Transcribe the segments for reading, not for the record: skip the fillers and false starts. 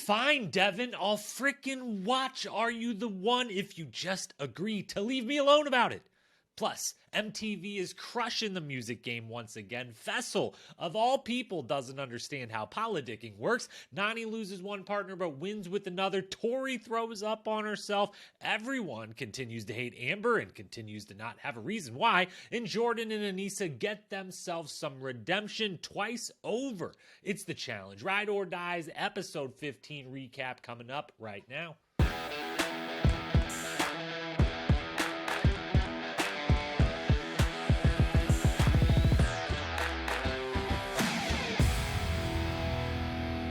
Fine, Devin, I'll frickin' watch Are You the One if you just agree to leave me alone about it. Plus, MTV is crushing the music game once again. Faysal, of all people, doesn't understand how polidicking works. Nany loses one partner but wins with another. Tori throws up on herself. Everyone continues to hate Amber and continues to not have a reason why. And Jordan and Aneesa get themselves some redemption twice over. It's the challenge. Ride or Dies episode 15 recap coming up right now.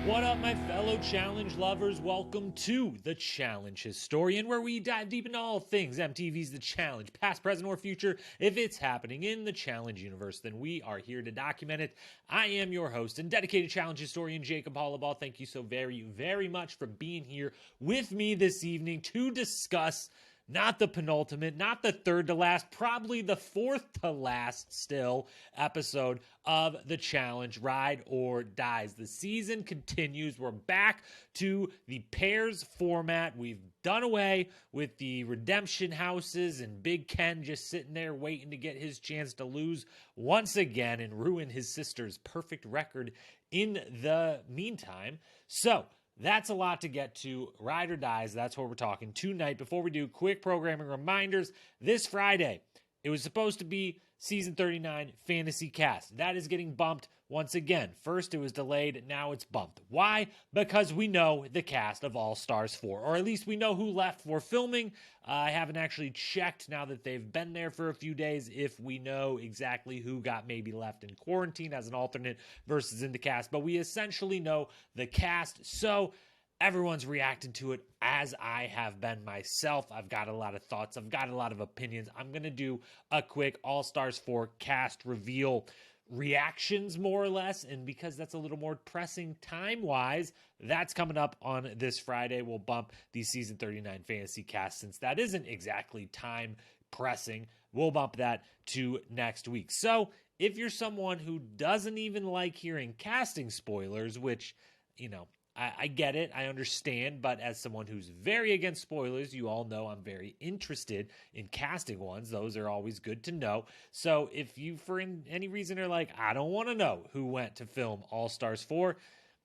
What up, my fellow challenge lovers? Welcome to The Challenge Historian, where we dive deep into all things MTV's The Challenge, past, present, or future. If it's happening in the challenge universe, then we are here to document it. I am your host and dedicated challenge historian, Jacob Hollabaugh. Thank you so very, very much for being here with me this evening to discuss not the penultimate, not the third to last, probably the fourth to last still episode of The Challenge, Ride or Dies. The season continues. We're back to the pairs format. We've done away with the redemption houses and Big Ken just sitting there waiting to get his chance to lose once again and ruin his sister's perfect record in the meantime. So, that's a lot to get to. Ride or Dies, that's what we're talking tonight. Before we do, quick programming reminders. This Friday, it was supposed to be Season 39 Fantasy Cast. That is getting bumped once again. First, it was delayed. Now it's bumped. Why? Because we know the cast of All Stars 4, or at least we know who left for filming. I haven't actually checked now that they've been there for a few days if we know exactly who got maybe left in quarantine as an alternate versus in the cast. But we essentially know the cast. So everyone's reacting to it as I have been myself. I've got a lot of thoughts. I've got a lot of opinions. I'm going to do a quick All Stars 4 cast reveal reactions, more or less. And because that's a little more pressing time-wise, that's coming up on this Friday. We'll bump the Season 39 Fantasy Cast since that isn't exactly time pressing. We'll bump that to next week. So if you're someone who doesn't even like hearing casting spoilers, which, you know, I get it, I understand, but as someone who's very against spoilers, you all know I'm very interested in casting ones. Those are always good to know. So if you, for any reason, are like, I don't want to know who went to film All Stars 4,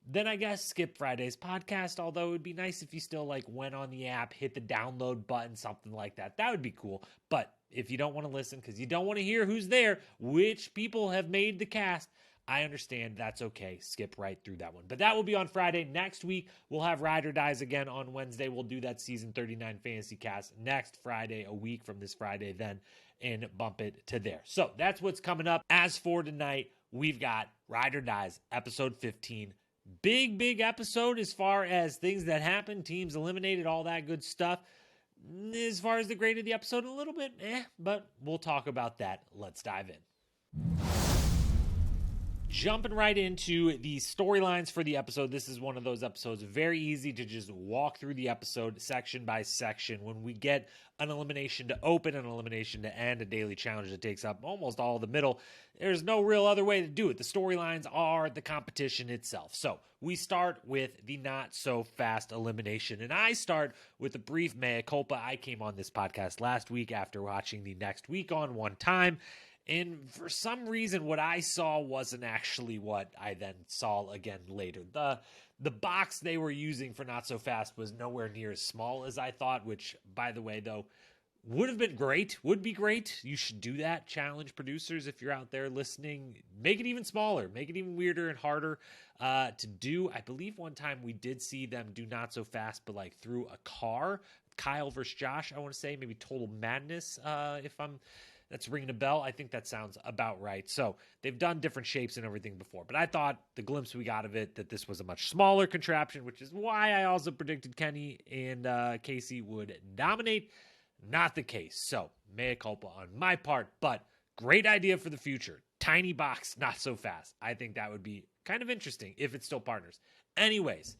then I guess skip Friday's podcast, although it would be nice if you still went on the app, hit the download button, something like that. That would be cool. But if you don't want to listen because you don't want to hear who's there, which people have made the cast, I understand. That's okay. Skip right through that one. But that will be on Friday. Next week, we'll have Ride or Dies again on Wednesday. We'll do that Season 39 Fantasy Cast next Friday, a week from this Friday then, and bump it to there. So that's what's coming up. As for tonight, we've got Ride or Dies, episode 15. Big episode as far as things that happened, teams eliminated, all that good stuff. As far as the grade of the episode, a little bit but we'll talk about that. Let's dive in. Jumping right into the storylines for the episode. This is one of those episodes very easy to just walk through the episode section by section. When we get an elimination to open, an elimination to end, a daily challenge that takes up almost all the middle, there's no real other way to do it. The storylines are the competition itself. So we start with the not so fast elimination, and I start with a brief mea culpa. I came on this podcast last week after watching the next week on one time, and for some reason, what I saw wasn't actually what I then saw again later. The box they were using for Not So Fast was nowhere near as small as I thought, which, by the way, though, would have been great. Would be great. You should do that, challenge producers, if you're out there listening. Make it even smaller. Make it even weirder and harder to do. I believe one time we did see them do Not So Fast, but through a car. Kyle versus Josh, I want to say. Maybe Total Madness, that's ringing a bell. I think that sounds about right. So they've done different shapes and everything before, but I thought the glimpse we got of it, that this was a much smaller contraption, which is why I also predicted Kenny and Casey would dominate. Not the case. So mea culpa on my part, but great idea for the future. Tiny box, Not So Fast. I think that would be kind of interesting if it's still partners. Anyways,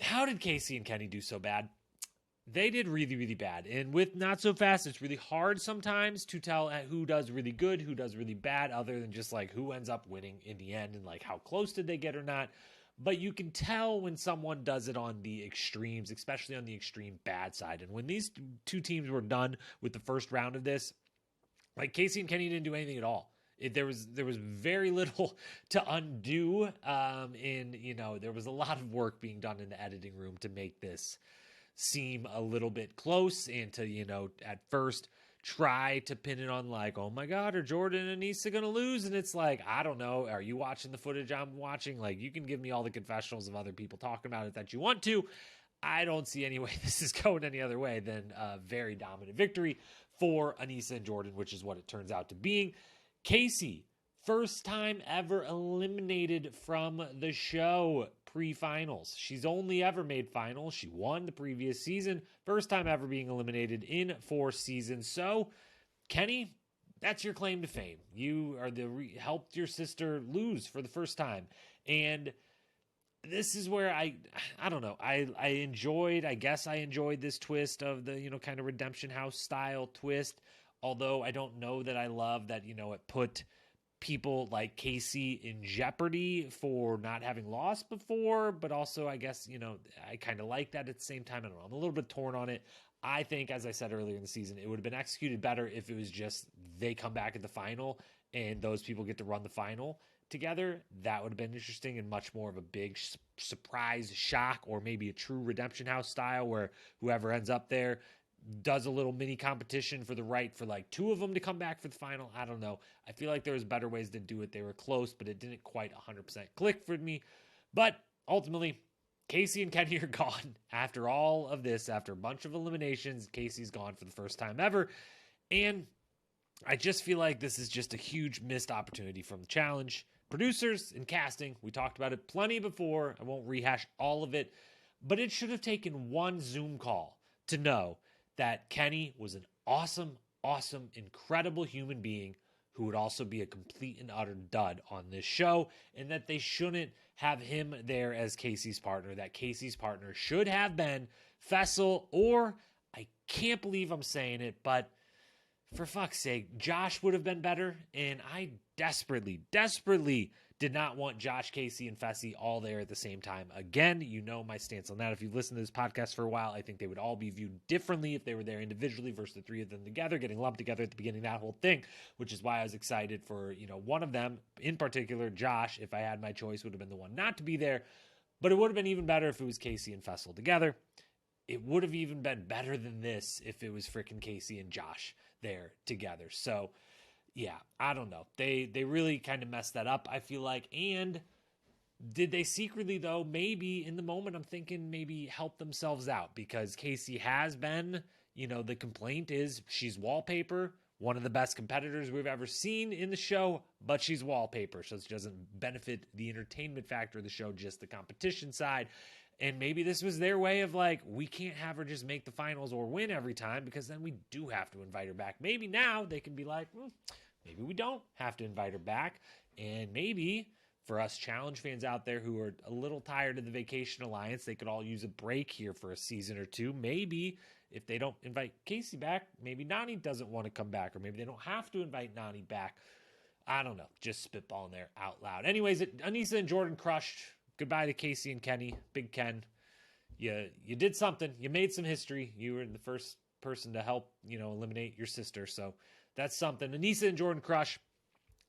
how did Casey and Kenny do so bad? They did really bad. And with Not So Fast, it's really hard sometimes to tell who does really good, who does really bad, other than just who ends up winning in the end and how close did they get or not. but you can tell when someone does it on the extremes, especially on the extreme bad side. And when these two teams were done with the first round of this, like Casey and Kenny didn't do anything at all. There was very little to undo, and there was a lot of work being done in the editing room to make this seem a little bit close, and to at first try to pin it on like, oh my God, are Jordan and Aneesa gonna lose? And it's like, I don't know. Are you watching the footage I'm watching? Like, you can give me all the confessionals of other people talking about it that you want to. I don't see any way this is going any other way than a very dominant victory for Aneesa and Jordan, which is what it turns out to being. Casey, first time ever eliminated from the show pre-finals. She's only ever made finals. She won the previous season. First time ever being eliminated in 4 seasons. So, Kenny, that's your claim to fame. You are helped your sister lose for the first time. And this is where I don't know. I enjoyed this twist of the, kind of Redemption House style twist. Although I don't know that I love that, it put people like Casey in jeopardy for not having lost before, but also I guess, I kind of like that at the same time. I don't know. I'm a little bit torn on it. I think, as I said earlier in the season, it would have been executed better if it was just they come back at the final and those people get to run the final together. That would have been interesting and much more of a big surprise shock, or maybe a true Redemption House style where whoever ends up there does a little mini competition for the right for like 2 of them to come back for the final. I don't know. I feel like there was better ways to do it. They were close, but it didn't quite 100% click for me. But ultimately, Casey and Kenny are gone after all of this. After a bunch of eliminations, Casey's gone for the first time ever. And I just feel like this is just a huge missed opportunity from the challenge. Producers and casting, we talked about it plenty before. I won't rehash all of it, but it should have taken one Zoom call to know that Kenny was an awesome, incredible human being who would also be a complete and utter dud on this show, and that they shouldn't have him there as Casey's partner, that Casey's partner should have been Faysal, or, I can't believe I'm saying it, but for fuck's sake, Josh would have been better, and I desperately did not want Josh, Casey, and Fessy all there at the same time. Again, you know my stance on that. If you've listened to this podcast for a while, I think they would all be viewed differently if they were there individually versus the 3 of them together, getting lumped together at the beginning, that whole thing, which is why I was excited for, one of them, in particular, Josh, if I had my choice, would have been the one not to be there. But it would have been even better if it was Casey and Faysal together. It would have even been better than this if it was frickin' Casey and Josh there together. So, yeah, I don't know. They really kind of messed that up, I feel like. And did they secretly, though, maybe in the moment, I'm thinking maybe help themselves out? Because Casey has been, the complaint is she's wallpaper, one of the best competitors we've ever seen in the show, but she's wallpaper. So it doesn't benefit the entertainment factor of the show, just the competition side. And maybe this was their way of like, we can't have her just make the finals or win every time, because then we do have to invite her back. Maybe now they can be like, maybe we don't have to invite her back. And maybe for us challenge fans out there who are a little tired of the Vacation Alliance, they could all use a break here for a season or 2. Maybe if they don't invite Casey back, maybe Nany doesn't want to come back, or maybe they don't have to invite Nany back. I don't know. Just spitballing there out loud. Anyways, Aneesa and Jordan crushed. Goodbye to Casey and Kenny. Big Ken. You did something. You made some history. You were the first person to help, eliminate your sister. So that's something. Aneesa and Jordan crush.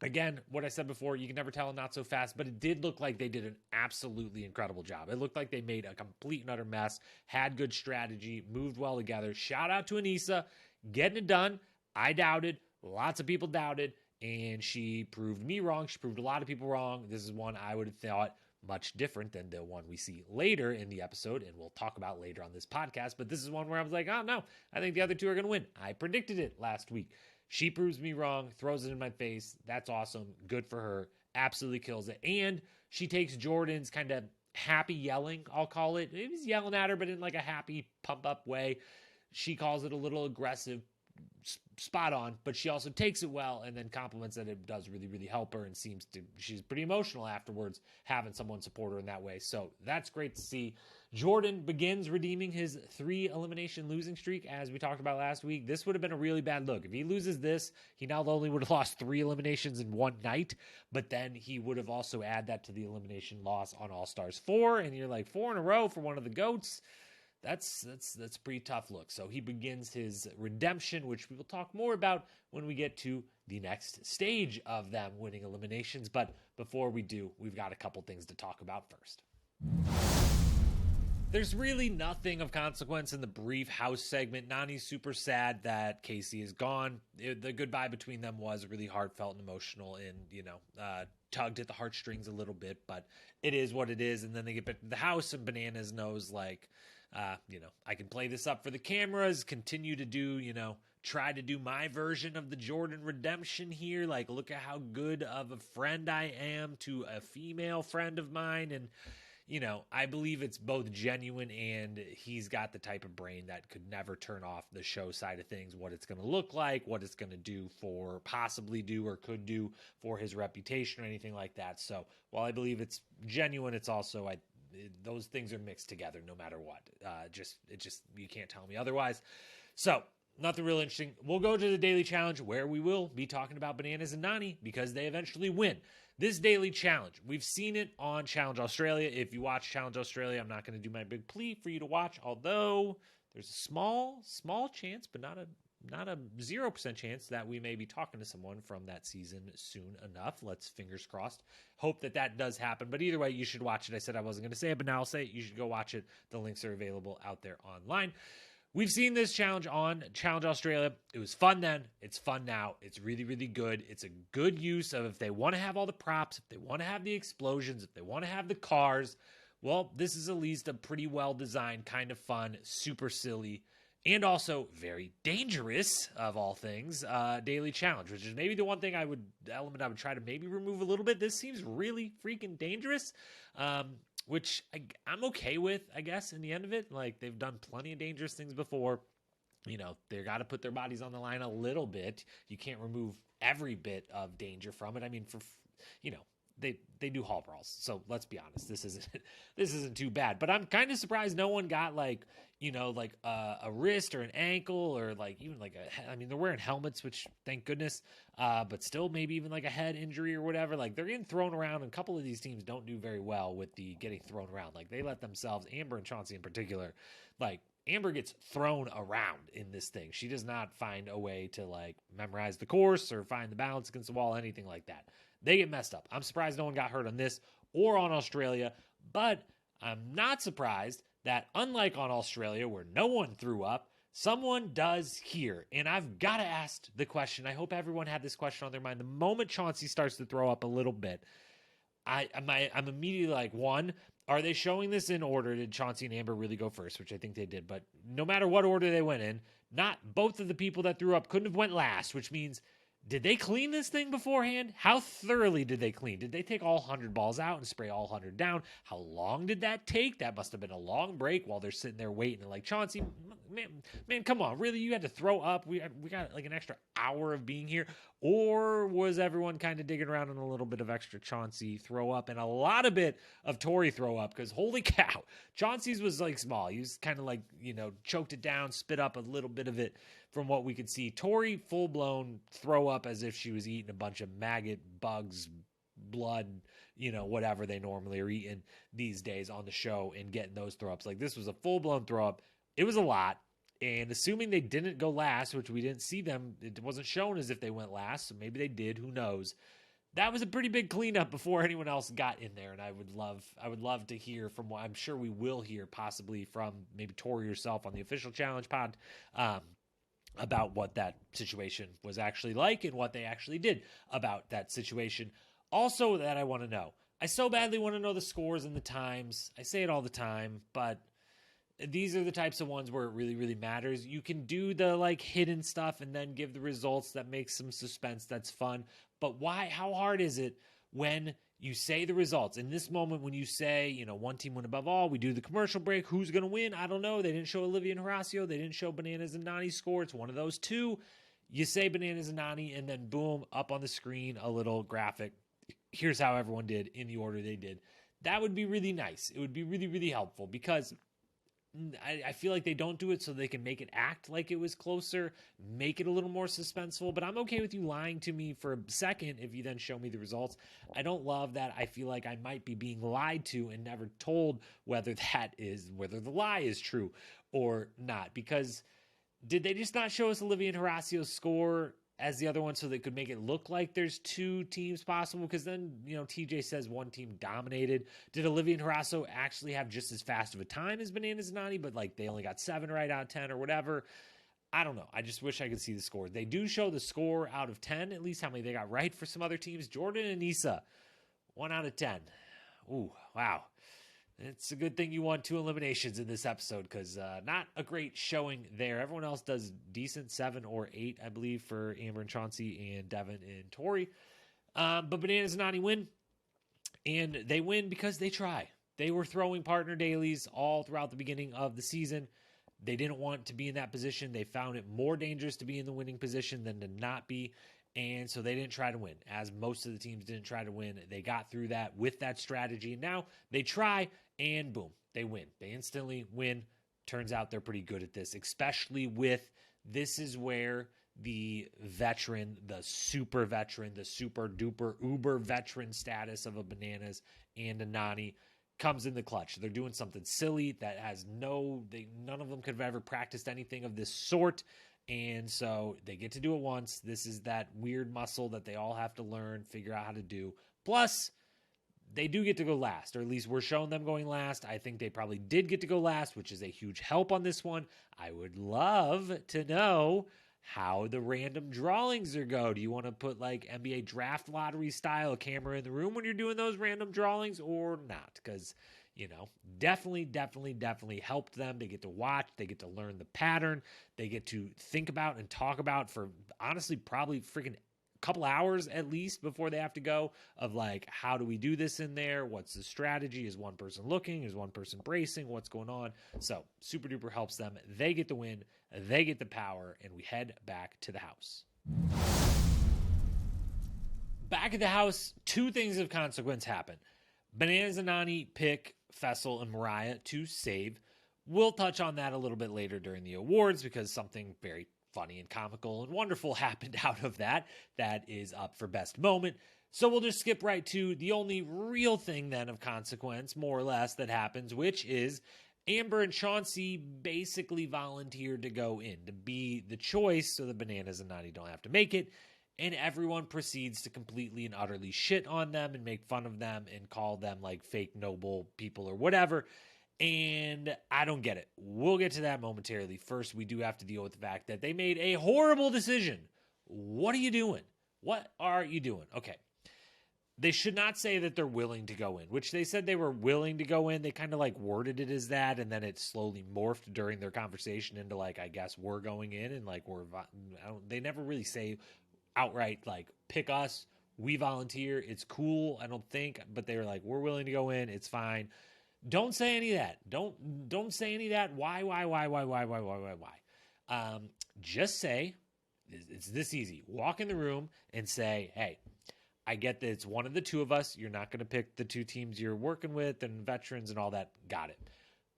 Again, what I said before, you can never tell not so fast, but it did look like they did an absolutely incredible job. It looked like they made a complete and utter mess, had good strategy, moved well together. Shout out to Aneesa, getting it done. I doubted. Lots of people doubted, and she proved me wrong. She proved a lot of people wrong. This is one I would have thought much different than the one we see later in the episode, and we'll talk about later on this podcast. But this is one where I was like, oh no, I think the other 2 are going to win. I predicted it last week. She proves me wrong, throws it in my face. That's awesome. Good for her. Absolutely kills it. And she takes Jordan's kind of happy yelling, I'll call it. He was yelling at her, but in like a happy, pump-up way. She calls it a little aggressive, spot on, but she also takes it well and then compliments that it does really help her, and she's pretty emotional afterwards having someone support her in that way. So that's great to see. Jordan begins redeeming his 3-elimination losing streak, as we talked about last week. This would have been a really bad look. If he loses this, he not only would have lost 3 eliminations in one night, but then he would have also added that to the elimination loss on All-Stars 4, and you're like, 4 in a row for one of the GOATs. That's a pretty tough look. So he begins his redemption, which we will talk more about when we get to the next stage of them winning eliminations. But before we do, we've got a couple things to talk about first. There's really nothing of consequence in the brief house segment. Nany's super sad that Casey is gone. The goodbye between them was really heartfelt and emotional and, tugged at the heartstrings a little bit, but it is what it is. And then they get back to the house and Bananas knows like, I can play this up for the cameras, continue to do, try to do my version of the Jordan redemption here. Like, look at how good of a friend I am to a female friend of mine. And, I believe it's both genuine and he's got the type of brain that could never turn off the show side of things, what it's going to look like, what it's going to do for possibly do or could do for his reputation or anything like that. So while I believe it's genuine, it's also, those things are mixed together no matter what. You can't tell me otherwise. So nothing real interesting. We'll go to the daily challenge where we will be talking about Bananas and Nany because they eventually win. This daily challenge, we've seen it on Challenge Australia. If you watch Challenge Australia, I'm not going to do my big plea for you to watch, although there's a small chance, but not a 0% chance that we may be talking to someone from that season soon enough. Let's fingers crossed. Hope that does happen. But either way, you should watch it. I said I wasn't going to say it, but now I'll say it. You should go watch it. The links are available out there online. We've seen this challenge on Challenge Australia. It was fun then. It's fun now. It's really, really good. It's a good use of if they want to have all the props, if they want to have the explosions, if they want to have the cars. Well, this is at least a pretty well-designed, kind of fun, super silly, and also very dangerous, of all things, daily challenge, which is maybe the one thing I would try to maybe remove a little bit. This seems really freaking dangerous, which I'm okay with, I guess, in the end of it. Like, they've done plenty of dangerous things before. They got to put their bodies on the line a little bit. You can't remove every bit of danger from it. I mean, they do hall brawls, so let's be honest, this isn't too bad. But I'm kind of surprised no one got a wrist or an ankle or they're wearing helmets, which thank goodness, but still maybe even like a head injury or whatever. Like, they're getting thrown around, and a couple of these teams don't do very well with the getting thrown around. Like, they let themselves, Amber and Chauncey in particular, like Amber gets thrown around in this thing. She does not find a way to memorize the course or find the balance against the wall, anything like that. They get messed up. I'm surprised no one got hurt on this or on Australia, but I'm not surprised that unlike on Australia where no one threw up, someone does here. And I've got to ask the question. I hope everyone had this question on their mind. The moment Chauncey starts to throw up a little bit, I'm immediately like, one, are they showing this in order? Did Chauncey and Amber really go first? Which I think they did. But no matter what order they went in, not both of the people that threw up couldn't have went last, which means, did they clean this thing beforehand? How thoroughly did they clean? Did they take all 100 balls out and spray all 100 down? How long did that take? That must have been a long break while they're sitting there waiting. And like, Chauncey, man, come on. Really? You had to throw up? We got like an extra hour of being here? Or was everyone kind of digging around in a little bit of extra Chauncey throw up and a lot of bit of Tori throw up? Because holy cow, Chauncey's was like small. He was kind of like, choked it down, spit up a little bit of it from what we could see. Tori, full-blown throw up as if she was eating a bunch of maggot, bugs, blood, whatever they normally are eating these days on the show and getting those throw-ups. Like, this was a full-blown throw-up. It was a lot. And assuming they didn't go last, which we didn't see them, it wasn't shown as if they went last, so maybe they did, who knows. That was a pretty big cleanup before anyone else got in there, and I would love to hear from what I'm sure we will hear, possibly from maybe Tori herself on the official challenge pod, about what that situation was actually like and what they actually did about that situation. Also, that I want to know. I so badly want to know the scores and the times. I say it all the time, but these are the types of ones where it really, really matters. You can do the hidden stuff and then give the results. That makes some suspense. That's fun. But why? How hard is it when you say the results? In this moment, when you say, one team win above all, we do the commercial break. Who's going to win? I don't know. They didn't show Olivia and Horacio. They didn't show Bananas and Nany's score. It's one of those two. You say Bananas and Nany, and then boom, up on the screen, a little graphic. Here's how everyone did in the order they did. that would be really nice. It would be really, really helpful because I feel like they don't do it so they can make it act like it was closer, make it a little more suspenseful, but I'm okay with you lying to me for a second if you then show me the results. I don't love that. I feel like I might be being lied to and never told whether the lie is true or not, because did they just not show us Olivia and Horacio's score as the other one so they could make it look like there's two teams possible? Because then, TJ says one team dominated. Did Olivia and Horacio actually have just as fast of a time as Bananas and Nany, but like they only got 7 right out of 10 or whatever? I don't know. I just wish I could see the score. They do show the score out of 10, at least how many they got right for some other teams. Jordan and Aneesa, 1 out of 10. Ooh, wow. It's a good thing you won 2 eliminations in this episode because not a great showing there. Everyone else does decent, 7 or 8, I believe, for Amber and Chauncey and Devin and Tori. But Bananas and Nany win, and they win because they try. They were throwing partner dailies all throughout the beginning of the season. They didn't want to be in that position. They found it more dangerous to be in the winning position than to not be. And so they didn't try to win, as most of the teams didn't try to win. They got through that with that strategy. And now they try, and boom, they win. They instantly win. Turns out they're pretty good at this, especially with this is where the veteran, the super veteran, the super duper uber veteran status of a Bananas and a Nany comes in the clutch. They're doing something silly that has none of them could have ever practiced anything of this sort. And so they get to do it once. This is that weird muscle that they all have to learn, figure out how to do. Plus, they do get to go last, or at least we're showing them going last. I think they probably did get to go last, which is a huge help on this one. I would love to know how the random drawings are go. Do you want to put like NBA draft lottery style camera in the room when you're doing those random drawings or not? Because definitely helped them. They get to watch. They get to learn the pattern. They get to think about and talk about for honestly probably freaking couple hours at least before they have to go of like, how do we do this in there? What's the strategy? Is one person looking? Is one person bracing? What's going on? So super duper helps them. They get the win. They get the power, and we head back to the house. Back at the house, 2 things of consequence happen. Bananas and Nany pick Faysal and Mariah to save. We'll touch on that a little bit later during the awards because something very funny and comical and wonderful happened out of that. That is up for best moment. So we'll just skip right to the only real thing then of consequence, more or less, that happens, which is Amber and Chauncey basically volunteered to go in, to be the choice so the Bananas and Nany don't have to make it. And everyone proceeds to completely and utterly shit on them and make fun of them and call them like fake noble people or whatever. And I don't get it. We'll get to that momentarily. First, we do have to deal with the fact that they made a horrible decision. What are you doing? What are you doing? Okay. They should not say that they're willing to go in, which they said they were willing to go in. They kind of like worded it as that, and then it slowly morphed during their conversation into like, I guess we're going in, and like they never really say outright like, pick us, we volunteer, it's cool, I don't think, but they were like, we're willing to go in, it's fine. Don't say any of that. Don't say any of that. Why? Just say, it's this easy. Walk in the room and say, hey, I get that it's one of the 2 of us. You're not going to pick the 2 teams you're working with and veterans and all that. Got it.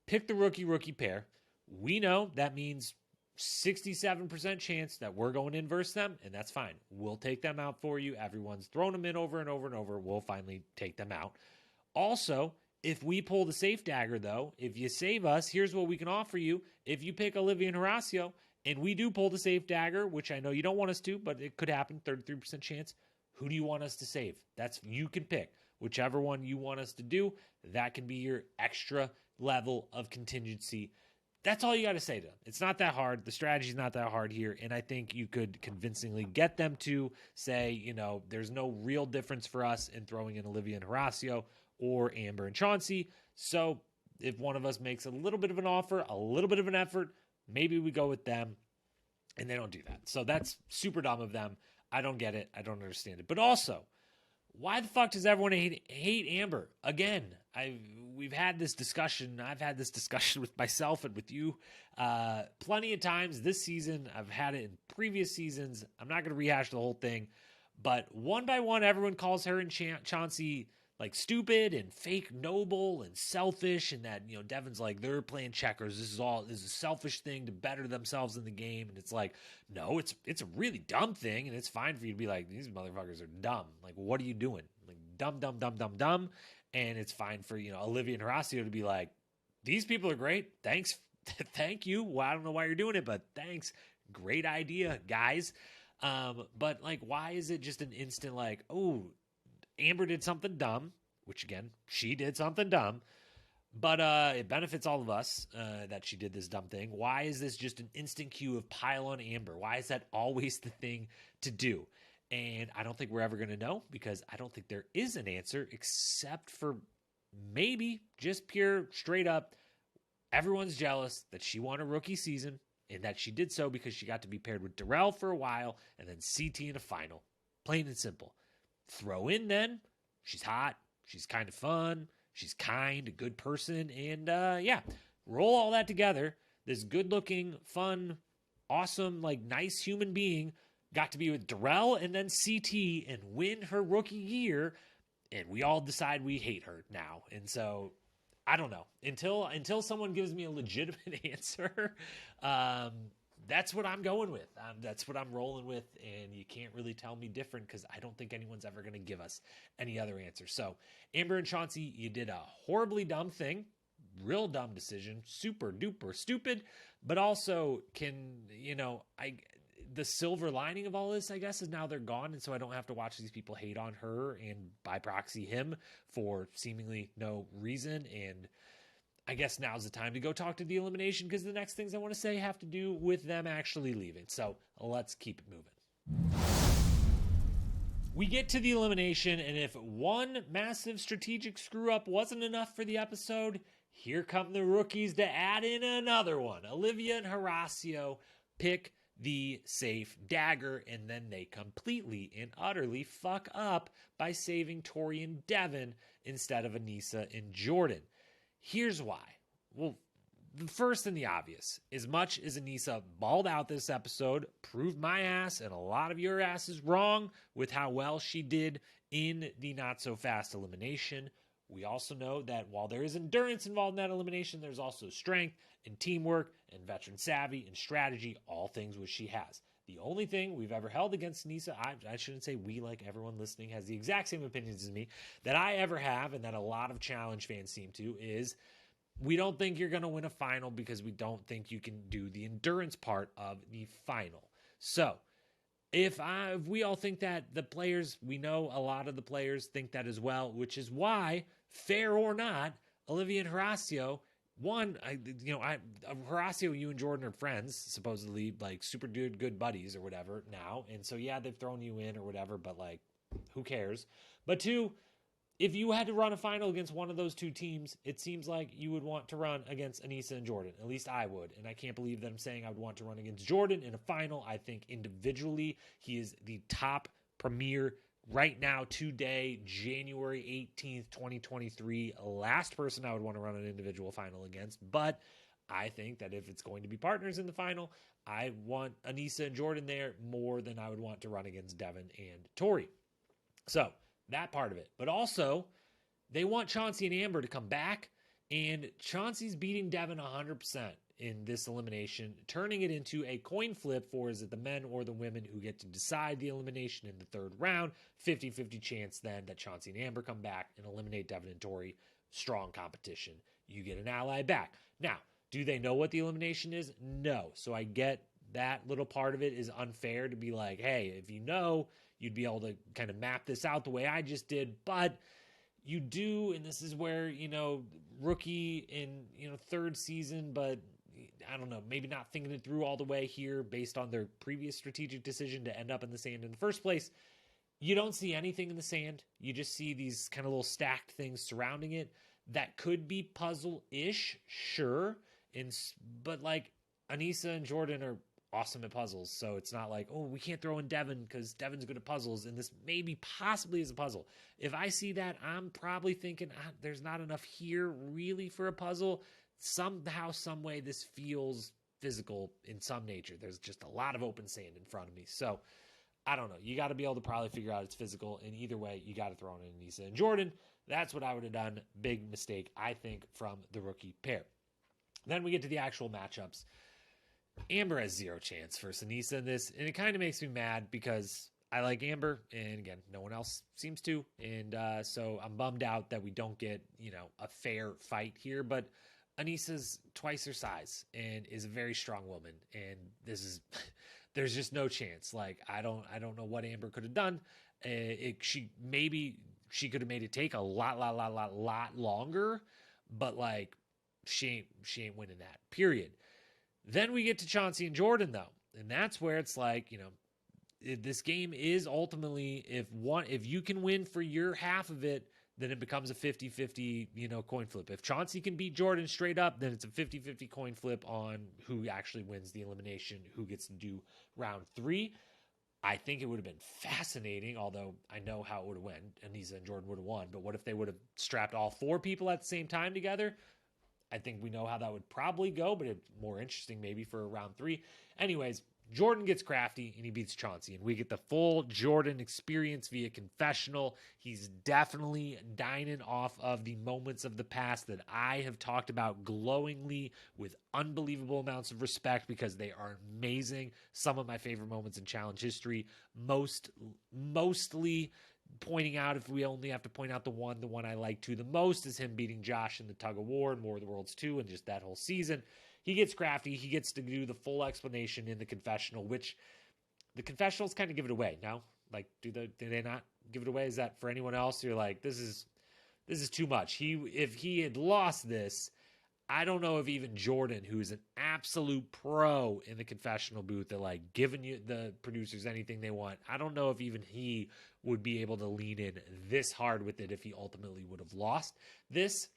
Pick the rookie pair. We know that means 67% chance that we're going in versus them, and that's fine. We'll take them out for you. Everyone's thrown them in over and over and over. We'll finally take them out. Also, if we pull the safe dagger, though, if you save us, here's what we can offer you. If you pick Olivia and Horacio, and we do pull the safe dagger, which I know you don't want us to, but it could happen, 33% chance, who do you want us to save? You can pick. Whichever one you want us to do, that can be your extra level of contingency. That's all you got to say to them. It's not that hard. The strategy's not that hard here, and I think you could convincingly get them to say, there's no real difference for us in throwing in Olivia and Horacio or Amber and Chauncey. So if one of us makes a little bit of an offer, a little bit of an effort, maybe we go with them, and they don't do that. So that's super dumb of them. I don't get it. I don't understand it. But also, why the fuck does everyone hate Amber? Again, we've had this discussion. I've had this discussion with myself and with you plenty of times this season. I've had it in previous seasons. I'm not going to rehash the whole thing. But one by one, everyone calls her and Chauncey like stupid and fake noble and selfish, and that, you know, Devin's like, they're playing checkers. This is a selfish thing to better themselves in the game. And it's like, no, it's a really dumb thing. And it's fine for you to be like, these motherfuckers are dumb. Like, what are you doing? Like, dumb, dumb, dumb, dumb, dumb. And it's fine for, you know, Olivia and Horacio to be like, these people are great. Thanks. Thank you. Well, I don't know why you're doing it, but thanks. Great idea, guys. But like, why is it just an instant like, oh, Amber did something dumb, which again, she did something dumb, but it benefits all of us that she did this dumb thing. Why is this just an instant cue of pile on Amber? Why is that always the thing to do? And I don't think we're ever going to know, because I don't think there is an answer, except for maybe just pure straight up, everyone's jealous that she won a rookie season, and that she did so because she got to be paired with Darrell for a while and then CT in a final. Plain and simple. Throw in then, she's hot, she's kind of fun, she's kind, a good person, and yeah, roll all that together. This good-looking, fun, awesome, like nice human being got to be with Darrell and then CT and win her rookie year, and we all decide we hate her now. And so I don't know. Until someone gives me a legitimate answer, that's what I'm going with. That's what I'm rolling with, and you can't really tell me different, because I don't think anyone's ever going to give us any other answer. So, Amber and Chauncey, you did a horribly dumb thing, real dumb decision, super duper stupid, but also the silver lining of all this, I guess, is now they're gone, and so I don't have to watch these people hate on her and by proxy him for seemingly no reason. And I guess now's the time to go talk to the elimination, because the next things I want to say have to do with them actually leaving. So let's keep it moving. We get to the elimination, and if one massive strategic screw up wasn't enough for the episode, here come the rookies to add in another one. Olivia and Horacio pick the safe dagger, and then they completely and utterly fuck up by saving Tori and Devin instead of Aneesa and Jordan. Here's why. Well, the first and the obvious, as much as Aneesa balled out this episode, proved my ass and a lot of your asses wrong with how well she did in the not so fast elimination, we also know that while there is endurance involved in that elimination, there's also strength and teamwork and veteran savvy and strategy, all things which she has. The only thing we've ever held against Aneesa, I shouldn't say we, like everyone listening has the exact same opinions as me, that I ever have, and that a lot of challenge fans seem to, is we don't think you're going to win a final because we don't think you can do the endurance part of the final. So, if we all think that, the players, we know a lot of the players think that as well, which is why, fair or not, Olivia and Horacio, Horacio, you and Jordan are friends, supposedly, like super good buddies or whatever now. And so, yeah, they've thrown you in or whatever, but like, who cares? But two, if you had to run a final against one of those two teams, it seems like you would want to run against Aneesa and Jordan. At least I would. And I can't believe that I'm saying I would want to run against Jordan in a final. I think individually, he is the top premier right now, today, January 18th, 2023. Last person I would want to run an individual final against. But I think that if it's going to be partners in the final, I want Aneesa and Jordan there more than I would want to run against Devin and Tori. So, that part of it. But also, they want Chauncey and Amber to come back, and Chauncey's beating Devin 100% in this elimination, turning it into a coin flip for is it the men or the women who get to decide the elimination in the third round. 50-50 chance then that Chauncey and Amber come back and eliminate Devin and Tori. Strong competition. You get an ally back. Now, do they know what the elimination is? No. So I get that little part of it is unfair to be like, hey, if you know, you'd be able to kind of map this out the way I just did, but you do, and this is where, rookie in, third season, but I don't know, maybe not thinking it through all the way here based on their previous strategic decision to end up in the sand in the first place. You don't see anything in the sand. You just see these kind of little stacked things surrounding it that could be puzzle-ish, sure, but like Aneesa and Jordan are awesome at puzzles, so it's not like, oh, we can't throw in Devin because Devin's good at puzzles, and this maybe possibly is a puzzle. If I see that, I'm probably thinking there's not enough here really for a puzzle. Somehow, some way, this feels physical in some nature. There's just a lot of open sand in front of me. So I don't know. You got to be able to probably figure out it's physical. And either way, you got to throw in Aneesa and Jordan. That's what I would have done. Big mistake, I think, from the rookie pair. Then we get to the actual matchups. Amber has zero chance for Aneesa in this. And it kind of makes me mad because I like Amber. And again, no one else seems to. And so I'm bummed out that we don't get, a fair fight here. But Aneesa's twice her size and is a very strong woman. And this is... There's just no chance. Like, I don't know what Amber could have done. She could have made it take a lot longer, but like she ain't winning that. Period. Then we get to Chauncey and Jordan though, and that's where it's like, this game is ultimately if you can win for your half of it, then it becomes a 50-50, coin flip. If Chauncey can beat Jordan straight up, then it's a 50-50 coin flip on who actually wins the elimination, who gets to do round 3. I think it would have been fascinating, although I know how it would have went. Aneesa and Jordan would have won. But what if they would have strapped all 4 people at the same time together? I think we know how that would probably go, but it's more interesting maybe for round 3. Anyways, Jordan gets crafty and he beats Chauncey, and we get the full Jordan experience via confessional. He's definitely dining off of the moments of the past that I have talked about glowingly with unbelievable amounts of respect because they are amazing. Some of my favorite moments in challenge history, mostly pointing out, if we only have to point out the one I like to the most is him beating Josh in the tug of war and War of the Worlds 2 and just that whole season. He gets crafty. He gets to do the full explanation in the confessional, which the confessionals kind of give it away. No? Like, do they not give it away? Is that for anyone else? You're like, this is too much. If he had lost this, I don't know if even Jordan, who is an absolute pro in the confessional booth, that like giving you the producers anything they want, I don't know if even he would be able to lean in this hard with it if he ultimately would have lost this.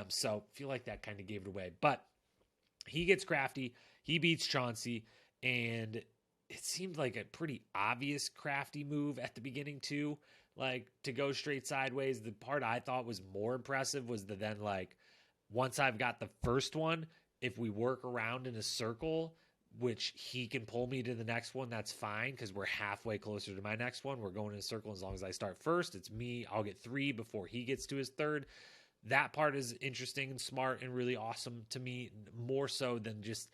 So I feel like that kind of gave it away. But he gets crafty. He beats Chauncey, and it seemed like a pretty obvious crafty move at the beginning too, like to go straight sideways. The part I thought was more impressive was the then like, once I've got the first one, if we work around in a circle, which he can pull me to the next one, that's fine because we're halfway closer to my next one. We're going in a circle as long as I start first. It's me. I'll get 3 before he gets to his third. That part is interesting and smart and really awesome to me, more so than just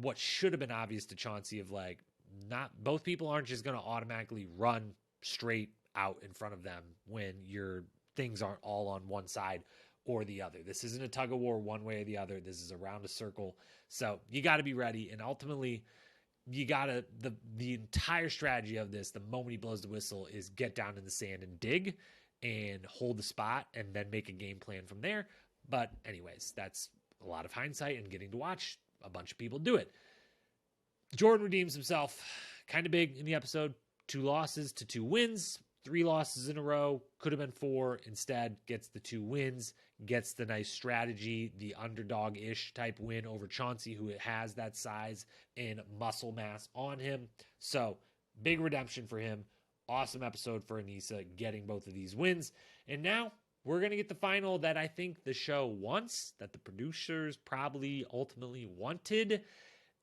what should have been obvious to Chauncey of like, not both people aren't just going to automatically run straight out in front of them when your things aren't all on one side or the other. This isn't a tug of war one way or the other. This is around a circle. So you got to be ready. And ultimately, you got to, the entire strategy of this, the moment he blows the whistle, is get down in the sand and dig and hold the spot and then make a game plan from there. But anyways, that's a lot of hindsight and getting to watch a bunch of people do it. Jordan redeems himself kind of big in the episode. 2 losses to 2 wins. 3 losses in a row. Could have been 4. Instead, gets the 2 wins. Gets the nice strategy, the underdog-ish type win over Chauncey, who has that size and muscle mass on him. So, big redemption for him. Awesome episode for Aneesa, getting both of these wins. And now we're going to get the final that I think the show wants, that the producers probably ultimately wanted.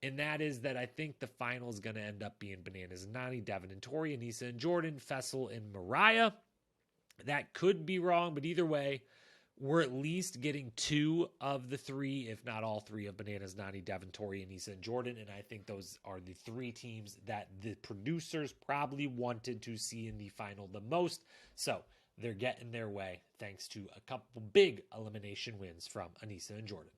And that is that I think the final is going to end up being Bananas and Nany, Devin and Tori, Aneesa and Jordan, Faysal and Mariah. That could be wrong, but either way, we're at least getting 2 of the 3, if not all 3 of Bananas, Nany, Devin, Tori, Aneesa, and Jordan. And I think those are the 3 teams that the producers probably wanted to see in the final the most. So they're getting their way thanks to a couple big elimination wins from Aneesa and Jordan.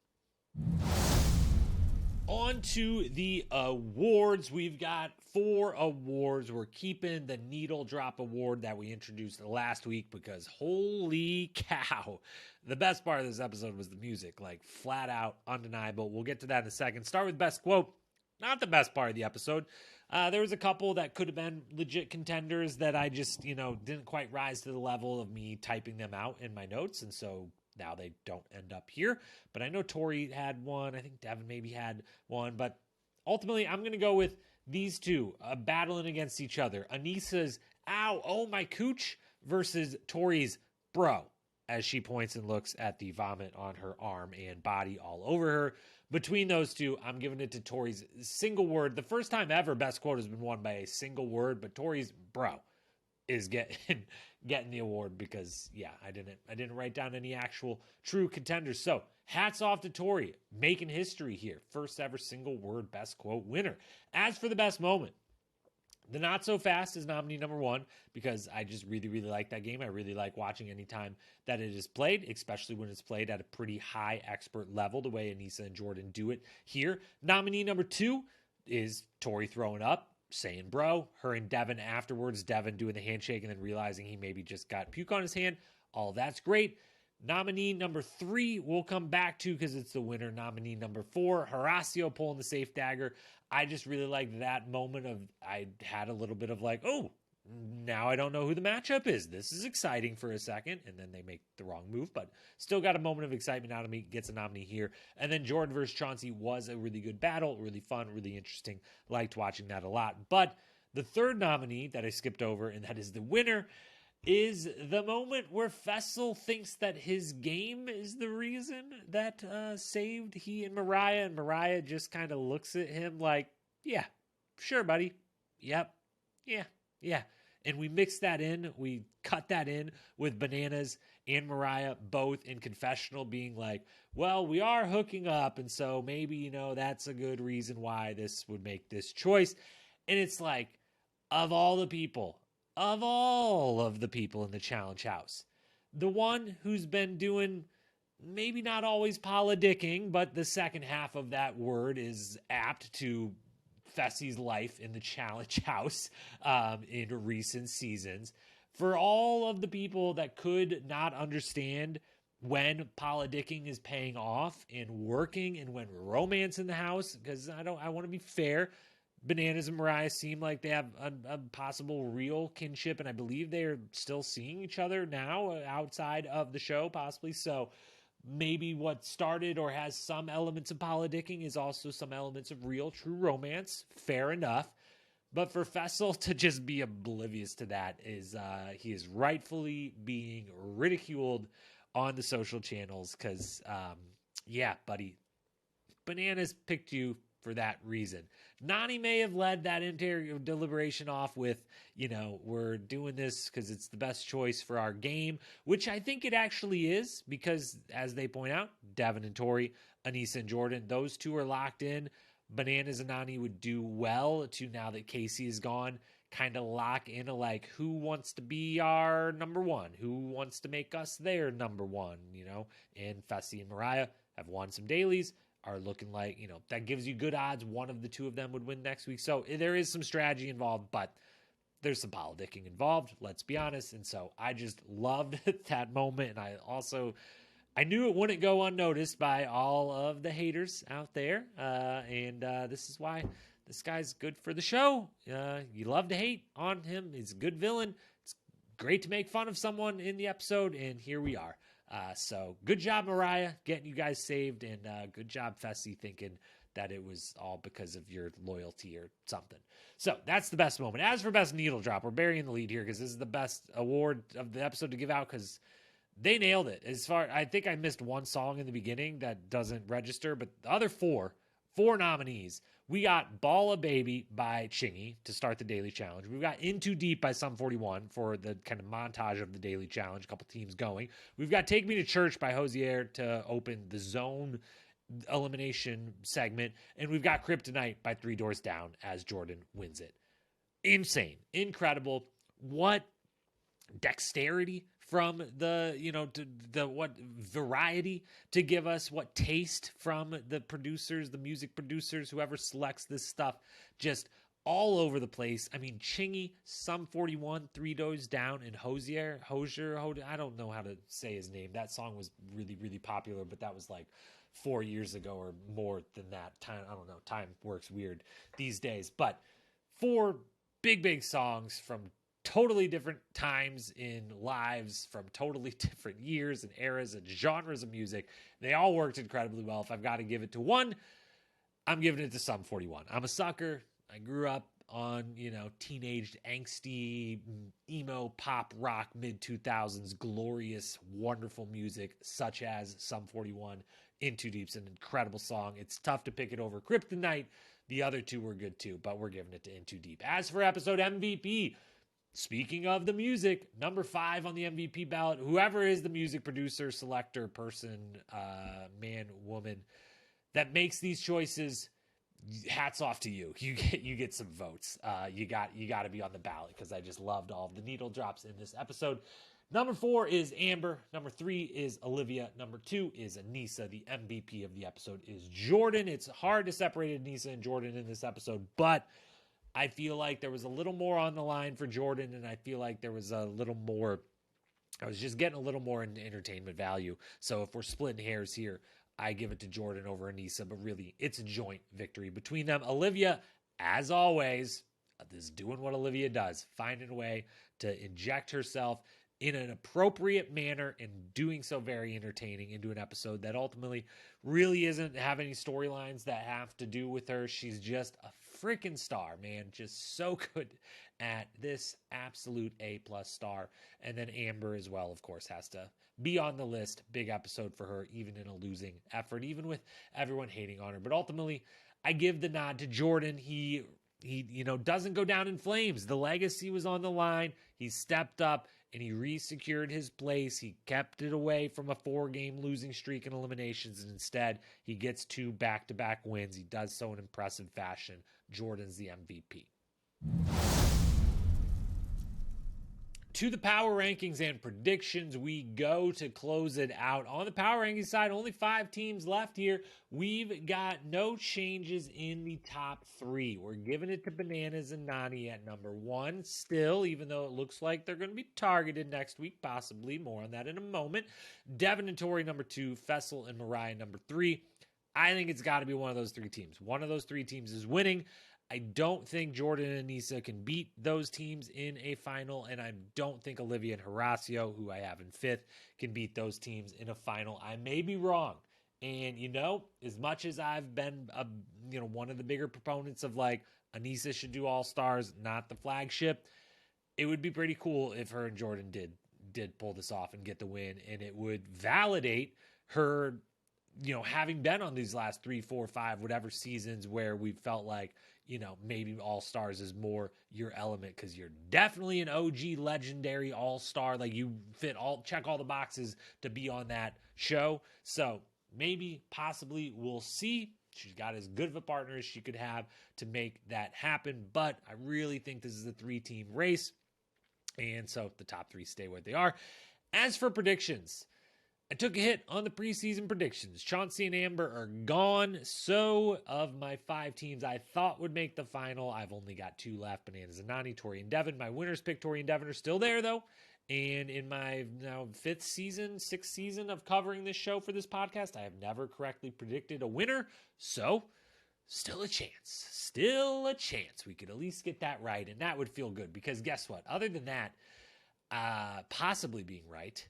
On to the awards. We've got 4 awards. We're keeping the needle drop award that we introduced last week because holy cow, the best part of this episode was the music, like flat out undeniable. We'll get to that in a second. Start with best quote. Not the best part of the episode. There was a couple that could have been legit contenders that I just, didn't quite rise to the level of me typing them out in my notes. And so now they don't end up here. But I know Tori had one. I think Devin maybe had one. But ultimately, I'm going to go with these 2 battling against each other. Aneesa's, ow, oh my cooch, versus Tori's, bro, as she points and looks at the vomit on her arm and body all over her. between those two, I'm giving it to Tori's single word. The first time ever best quote has been won by a single word, but Tori's bro is getting the award because I didn't write down any actual true contenders. So hats off to Tori, making history here. First ever single word best quote winner. As for the best moment, the Not So Fast is nominee number 1 because I just really, really like that game. I really like watching any time that it is played, especially when it's played at a pretty high expert level, the way Aneesa and Jordan do it here. Nominee number 2 is Tori throwing up, saying bro, her and Devin afterwards, Devin doing the handshake and then realizing he maybe just got puke on his hand. All that's great. Nominee number 3 we'll come back to because it's the winner. Nominee number 4, Horacio pulling the safe dagger. I just really liked that moment of, I had a little bit of like, oh, now I don't know who the matchup is. This is exciting for a second. And then they make the wrong move, but still got a moment of excitement out of me. Gets a nominee here. And then Jordan versus Chauncey was a really good battle, really fun, really interesting. Liked watching that a lot. But the third nominee that I skipped over, and that is the winner, is the moment where Faysal thinks that his game is the reason that saved he and Mariah just kind of looks at him like, yeah, sure, buddy. Yep. Yeah. And we mix that in. We cut that in with Bananas and Mariah both in confessional being like, well, we are hooking up. And so maybe, that's a good reason why this would make this choice. And it's like, of all of the people in the challenge house, the one who's been doing maybe not always polidicking, but the second half of that word is apt to Fessy's life in the challenge house in recent seasons. For all of the people that could not understand when polidicking is paying off and working and when romance in the house, because I want to be fair, Bananas and Mariah seem like they have a possible real kinship, and I believe they're still seeing each other now outside of the show, possibly. So maybe what started or has some elements of polidicking is also some elements of real, true romance. Fair enough. But for Faysal to just be oblivious to that is he is rightfully being ridiculed on the social channels because, buddy, Bananas picked you for that reason. Nany may have led that entire deliberation off with, we're doing this because it's the best choice for our game, which I think it actually is because, as they point out, Devin and Tori, Aneesa and Jordan, those two are locked in. Bananas and Nany would do well to, now that Casey is gone, kind of lock in a like, who wants to be our number one? Who wants to make us their number one? And Fessy and Mariah have won some dailies, are looking like, that gives you good odds one of the two of them would win next week. So there is some strategy involved, but there's some polidicking involved, let's be honest. And so I just loved that moment. And I knew it wouldn't go unnoticed by all of the haters out there. And this is why this guy's good for the show. You love to hate on him. He's a good villain. It's great to make fun of someone in the episode. And here we are. So good job, Mariah, getting you guys saved, and good job, Fessy, thinking that it was all because of your loyalty or something. So that's the best moment. As for best needle drop, we're burying the lead here because this is the best award of the episode to give out because they nailed it. I think I missed one song in the beginning that doesn't register, but the other four nominees. We got Ball a Baby by Chingy to start the daily challenge. We've got In Too Deep by Sum 41 for the kind of montage of the daily challenge, a couple teams going. We've got Take Me to Church by Hosier to open the zone elimination segment. And we've got Kryptonite by Three Doors Down as Jordan wins it. Insane. Incredible. What dexterity from what variety to give us, what taste from the producers, the music producers, whoever selects this stuff, just all over the place. I mean, Chingy, Sum 41, Three Doors Down, and Hosier, I don't know how to say his name. That song was really, really popular, but that was like 4 years ago or more than that. Time, I don't know. Time works weird these days. But 4 big songs from totally different times in lives, from totally different years and eras and genres of music. They all worked incredibly well. If I've got to give it to one, I'm giving it to Sum 41. I'm a sucker. I grew up on, teenaged, angsty, emo, pop, rock, mid-2000s, glorious, wonderful music, such as Sum 41 In Too Deep's an incredible song. It's tough to pick it over Kryptonite. The other two were good too, but we're giving it to In Too Deep. As for episode MVP, speaking of the music, number 5 on the MVP ballot, whoever is the music producer, selector, person, man, woman that makes these choices, hats off to you. You get some votes. You got to be on the ballot because I just loved all of the needle drops in this episode. Number 4 is Amber. Number 3 is Olivia. Number 2 is Aneesa. The MVP of the episode is Jordan. It's hard to separate Aneesa and Jordan in this episode, but I feel like there was a little more on the line for Jordan, and I feel like there was a little more, I was just getting a little more in entertainment value. So if we're splitting hairs here, I give it to Jordan over Aneesa, but really it's a joint victory between them. Olivia, as always, is doing what Olivia does, finding a way to inject herself in an appropriate manner and doing so very entertaining into an episode that ultimately really isn't have any storylines that have to do with her. She's just a freaking star, man. Just so good at this, absolute A+ star. And then Amber as well, of course, has to be on the list. Big episode for her, even in a losing effort, even with everyone hating on her. But ultimately, I give the nod to Jordan. He doesn't go down in flames. The legacy was on the line. He stepped up and he re-secured his place. He kept it away from a 4-game losing streak in eliminations, and instead he gets 2 back-to-back wins. He does so in impressive fashion. Jordan's the MVP. To the power rankings and predictions we go to close it out. On the power rankings side, only 5 teams left here. We've got no changes in the top 3. We're giving it to Bananas and Nany at number 1 still, even though it looks like they're going to be targeted next week, possibly. More on that in a moment. Devin and Tori, number 2. Faysal and Mariah, number 3. I think it's got to be one of those 3 teams. One of those 3 teams is winning. I don't think Jordan and Aneesa can beat those teams in a final, and I don't think Olivia and Horacio, who I have in 5th, can beat those teams in a final. I may be wrong. And, as much as I've been, one of the bigger proponents of, Aneesa should do All-Stars, not the flagship, it would be pretty cool if her and Jordan did pull this off and get the win, and it would validate her, having been on these last 3, 4, 5, whatever seasons where we felt like, maybe All-Stars is more your element because you're definitely an OG legendary All-Star. Like you check all the boxes to be on that show. So maybe, possibly, we'll see. She's got as good of a partner as she could have to make that happen. But I really think this is a 3-team race. And so the top 3 stay where they are. As for predictions, I took a hit on the preseason predictions. Chauncey and Amber are gone. So of my 5 teams I thought would make the final, I've only got 2 left. Bananas and Nany, Tori and Devin. My winners pick Tori and Devin are still there, though. And in my now 6th season of covering this show for this podcast, I have never correctly predicted a winner. So still a chance we could at least get that right. And that would feel good because guess what? Other than that, possibly being right,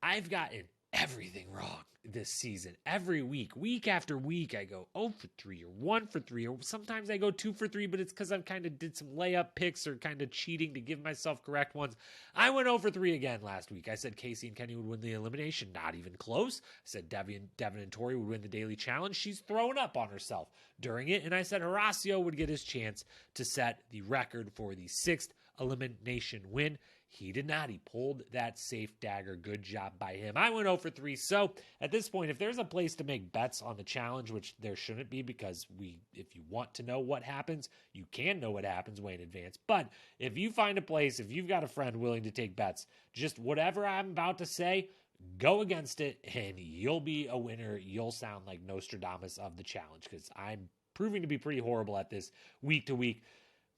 I've gotten everything wrong this season. Every week after week, I go 0 for 3 or 1 for 3, or sometimes I go 2 for 3, but it's because I've kind of did some layup picks or kind of cheating to give myself correct ones. I went 0 for 3 again last week. I said Casey and Kenny would win the elimination. Not even close. I said Devin and Tori would win the daily challenge. She's throwing up on herself during it. And I said Horacio would get his chance to set the record for the 6th elimination win. He did not. He pulled that safe dagger. Good job by him. I went 0 for 3. So at this point, if there's a place to make bets on the challenge, which there shouldn't be because if you want to know what happens, you can know what happens way in advance. But if you find a place, if you've got a friend willing to take bets, just whatever I'm about to say, go against it and you'll be a winner. You'll sound like Nostradamus of the challenge because I'm proving to be pretty horrible at this week to week.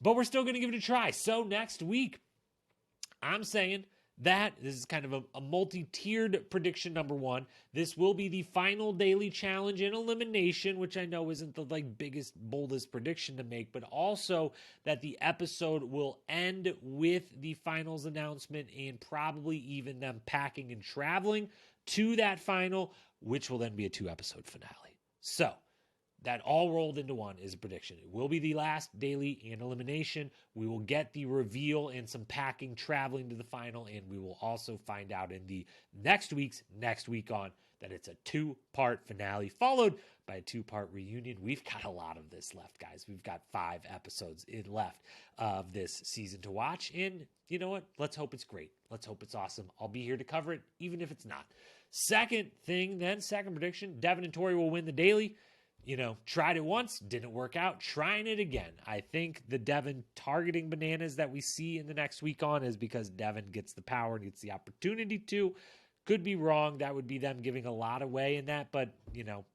But we're still going to give it a try. So next week, I'm saying that this is kind of a multi-tiered prediction number 1. This will be the final daily challenge in elimination, which I know isn't the biggest, boldest prediction to make, but also that the episode will end with the finals announcement and probably even them packing and traveling to that final, which will then be a 2-episode finale. So that all rolled into one is a prediction. It will be the last daily and elimination. We will get the reveal and some packing traveling to the final, and we will also find out in the next week on that it's a 2-part finale followed by a 2-part reunion. We've got a lot of this left, guys. We've got 5 episodes left of this season to watch. And you know what? Let's hope it's great. Let's hope it's awesome. I'll be here to cover it, even if it's not. Second prediction, Devin and Tori will win the daily. Tried it once, didn't work out, trying it again. I think the Devin targeting bananas that we see in the next week on is because Devin gets the power and gets the opportunity to. Could be wrong. That would be them giving a lot away in that, but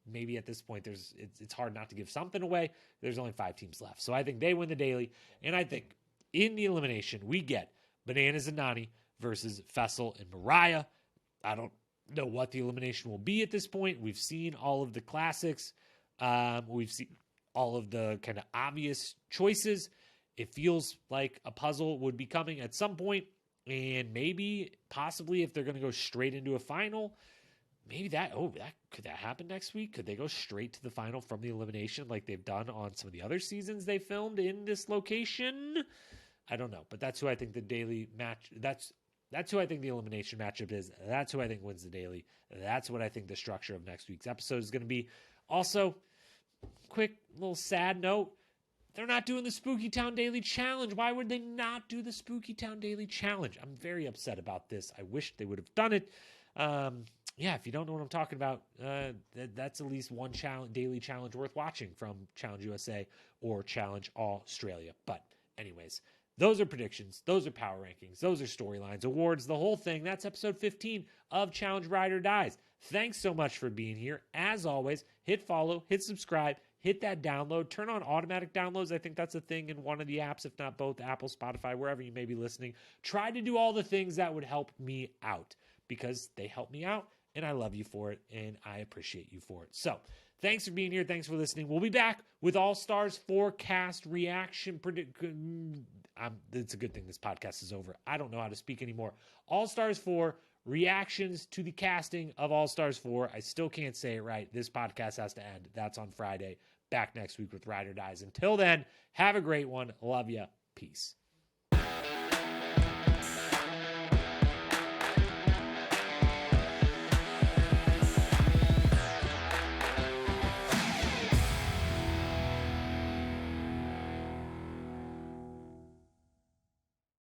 maybe at this point it's hard not to give something away. There's only 5 teams left. So I think they win the daily, and I think in the elimination we get Bananas and Nany versus Faysal and Mariah. I don't know what the elimination will be at this point. We've seen all of the classics. We've seen all of the kind of obvious choices. It feels like a puzzle would be coming at some point, and maybe, possibly, if they're going to go straight into a final, maybe could that happen next week? Could they go straight to the final from the elimination like they've done on some of the other seasons they filmed in this location? I don't know, but that's who I think the daily match. That's who I think the elimination matchup is. That's who I think wins the daily. That's what I think the structure of next week's episode is going to be. Also, quick little sad note, they're not doing the Spooky Town Daily Challenge. Why would they not do the Spooky Town Daily Challenge? I'm very upset about this. I wish they would have done it. If you don't know what I'm talking about, that's at least one daily challenge worth watching from Challenge USA or Challenge Australia. But anyways, those are predictions. Those are power rankings. Those are storylines, awards, the whole thing. That's episode 15 of Challenge Ride or Dies. Thanks so much for being here. As always, hit follow, hit subscribe, hit that download, turn on automatic downloads. I think that's a thing in one of the apps, if not both, Apple, Spotify, wherever you may be listening. Try to do all the things that would help me out because they help me out and I love you for it and I appreciate you for it. So thanks for being here. Thanks for listening. We'll be back with All-Stars forecast reaction. It's a good thing this podcast is over. I don't know how to speak anymore. All-Stars 4 reactions to the casting of All-Stars 4. I still can't say it right. This podcast has to end. That's on Friday. Back next week with Ride or Dies. Until then, have a great one. Love ya. Peace.